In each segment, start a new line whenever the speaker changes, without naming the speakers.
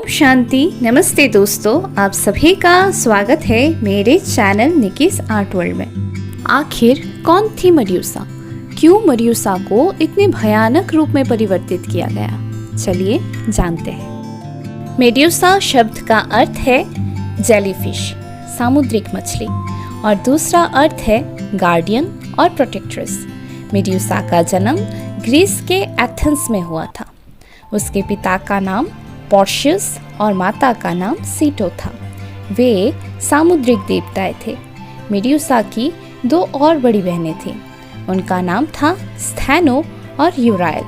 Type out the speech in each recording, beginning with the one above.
शांति। नमस्ते दोस्तों, आप सभी का स्वागत है मेरे चैनल निकीस आर्ट वर्ल्ड में। आखिर कौन थी मेडुसा? क्यों मेडुसा को इतने भयानक रूप में परिवर्तित किया गया? चलिए जानते हैं। मेडुसा शब्द का अर्थ है जेलीफिश, सामुद्रिक मछली, और दूसरा अर्थ है गार्डियन और प्रोटेक्ट्रेस। मेडुसा का जन्म ग्रीस के एथेंस में हुआ था। उसके पिता का नाम पोर्शियस और माता का नाम सीटो था। वे सामुद्रिक देवताएं थे। मेडुसा की दो और बड़ी बहनें थीं। उनका नाम था स्थैनो और यूराइल।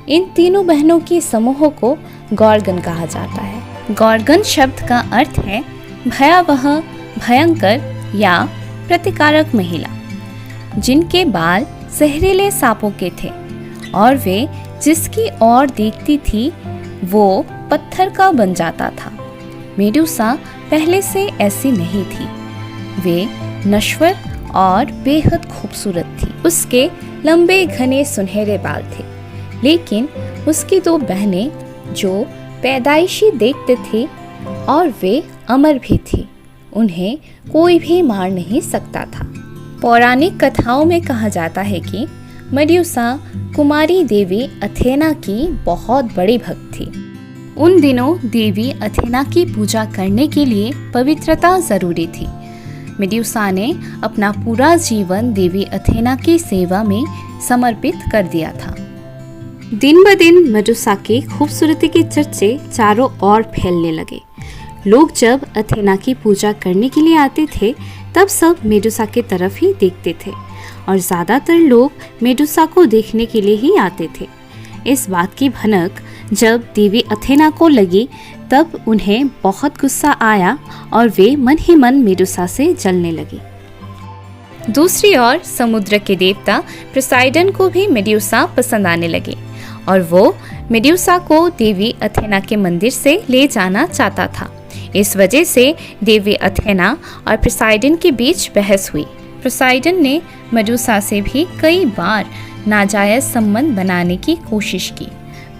इन तीनों बहनों के समूह को गॉर्गन कहा जाता है। गॉर्गन शब्द का अर्थ है भयावह, भयंकर या प्रतिकारक महिला, जिनके बाल जहरीले सांपों के थे और वे जिसकी ओर देखती थी वो पत्थर का बन जाता था। मेडुसा पहले से ऐसी नहीं थी। वे नश्वर और बेहद खूबसूरत थी। उसके लंबे घने सुनहरे बाल थे, लेकिन उसकी दो बहनें जो पैदाइशी देखते थे और वे अमर भी थी, उन्हें कोई भी मार नहीं सकता था। पौराणिक कथाओं में कहा जाता है कि मेडुसा कुमारी देवी अथेना की बहुत बड़ी भक्त थी। उन दिनों देवी अथेना की पूजा करने के लिए पवित्रता जरूरी थी। मेडुसा ने अपना पूरा जीवन देवी अथेना की सेवा में समर्पित कर दिया था। दिन ब दिन मेडुसा की खूबसूरती के चर्चे चारों ओर फैलने लगे। लोग जब अथेना की पूजा करने के लिए आते थे तब सब मेडुसा की तरफ ही देखते थे और ज़्यादातर लोग मेडुसा को देखने के लिए ही आते थे। इस बात की भनक जब देवी अथेना को लगी तब उन्हें बहुत गुस्सा आया और वे मन ही मन मेडुसा से जलने लगे। दूसरी ओर समुद्र के देवता पोसेइडन को भी मेडुसा पसंद आने लगे और वो मेडुसा को देवी अथेना के मंदिर से ले जाना चाहता था। इस वजह से देवी अथेना और पोसेइडन के बीच बहस हुई। पोसेइडन ने मेडुसा से भी कई बार नाजायज संबंध बनाने की कोशिश की,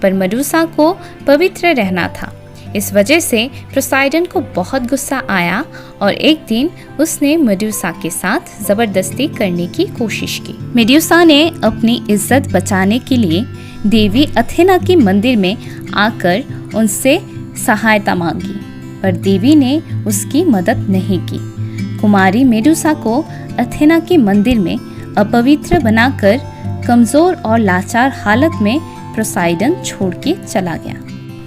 पर मेडुसा को पवित्र रहना था। इस वजह से पोसेइडन को बहुत गुस्सा आया और एक दिन उसने मेडुसा के साथ जबरदस्ती करने की कोशिश की। मेडुसा ने अपनी इज्जत बचाने के लिए देवी अथेना के मंदिर में आकर उनसे सहायता मांगी, पर देवी ने उसकी मदद नहीं की। कुमारी मेडुसा को अथेना के मंदिर में अपवित्र बनाकर कमजोर और लाचार हालत में पोसेइडन छोड़ के चला गया।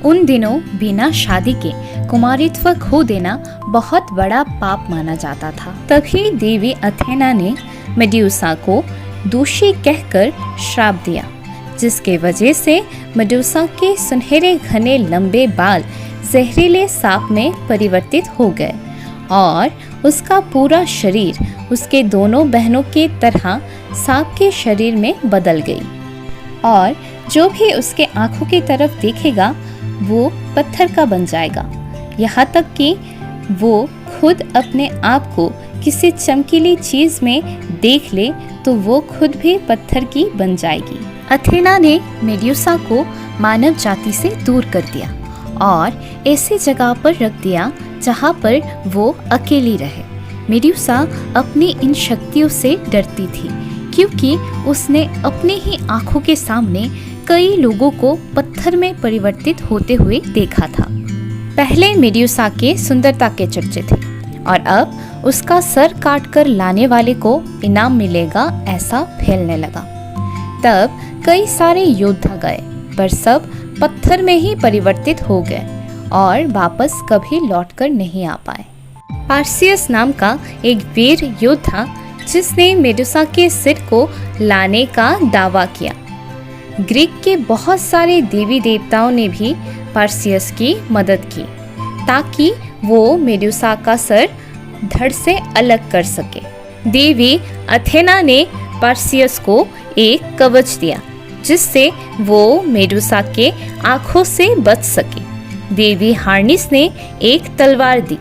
उन दिनों बिना शादी के कुमारित्व खो देना बहुत बड़ा पाप माना जाता था। तभी देवी अथेना ने मेडुसा को दोषी कहकर श्राप दिया, जिसके वजह से मेडुसा के सुनहरे घने लंबे बाल जहरीले सांप में परिवर्तित हो गए और उसका पूरा शरीर उसके दोनों बहनों के तरह सांप के शरीर में बदल गई और जो भी उसके आंखों की तरफ देखेगा वो पत्थर का बन जाएगा। यहाँ तक कि वो खुद अपने आप को किसी चमकीली चीज में देख ले तो वो खुद भी पत्थर की बन जाएगी। अथेना ने मेडुसा को मानव जाति से दूर कर दिया और ऐसी जगह पर रख दिया जहाँ पर वो अकेली रहे। मेडुसा अपनी इन शक्तियों से डरती थी, क्योंकि उसने अपने ही आंखों के सामने कई लोगों को पत्थर में परिवर्तित होते हुए देखा था। पहले मेडुसा के सुंदरता के चर्चे थे और अब उसका सर काट कर लाने वाले को इनाम मिलेगा ऐसा फैलने लगा। तब कई सारे योद्धा गए, पर सब पत्थर में ही परिवर्तित हो गए और वापस कभी लौटकर नहीं आ पाए। पार्सियस नाम का एक वीर योद्धा, जिसने मेडुसा के सिर को लाने का दावा किया। ग्रीक के बहुत सारे देवी देवताओं ने भी पार्सियस की मदद की ताकि वो मेडुसा का सर धड़ से अलग कर सके। देवी अथेना ने पार्सियस को एक कवच दिया जिससे वो मेडुसा के आंखों से बच सके। देवी हार्निस ने एक तलवार दी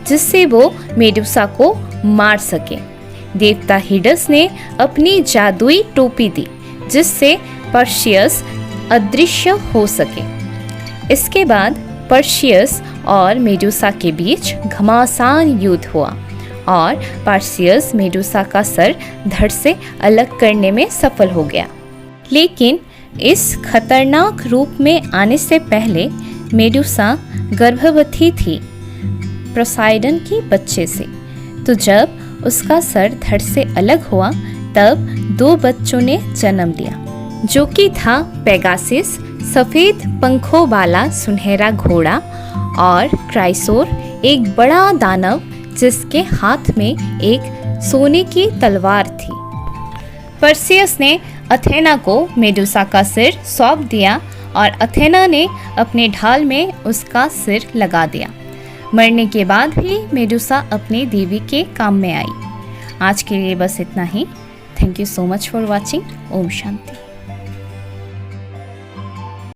जिससे वो मेडुसा को मार सके। देवता हिडस ने अपनी जादुई टोपी दी जिससे पर्सियस अदृश्य हो सके। इसके बाद पर्सियस और मेडुसा के बीच घमासान युद्ध हुआ और पर्सियस मेडुसा का सर धड़ से अलग करने में सफल हो गया। लेकिन इस खतरनाक रूप में आने से पहले मेडुसा गर्भवती थी पोसाइडन के बच्चे से। तो जब उसका सर धड़ से अलग हुआ तब 2 बच्चों ने जन्म लिया, जो कि था पेगासिस सफ़ेद पंखों वाला सुनहरा घोड़ा और क्राइसोर एक बड़ा दानव जिसके हाथ में एक सोने की तलवार थी। पर्सियस ने अथेना को मेडुसा का सिर सौंप दिया और अथेना ने अपने ढाल में उसका सिर लगा दिया। मरने के बाद भी मेडुसा अपने देवी के काम में आई। आज के लिए बस इतना ही। Thank you so much for watching. ओम शांति।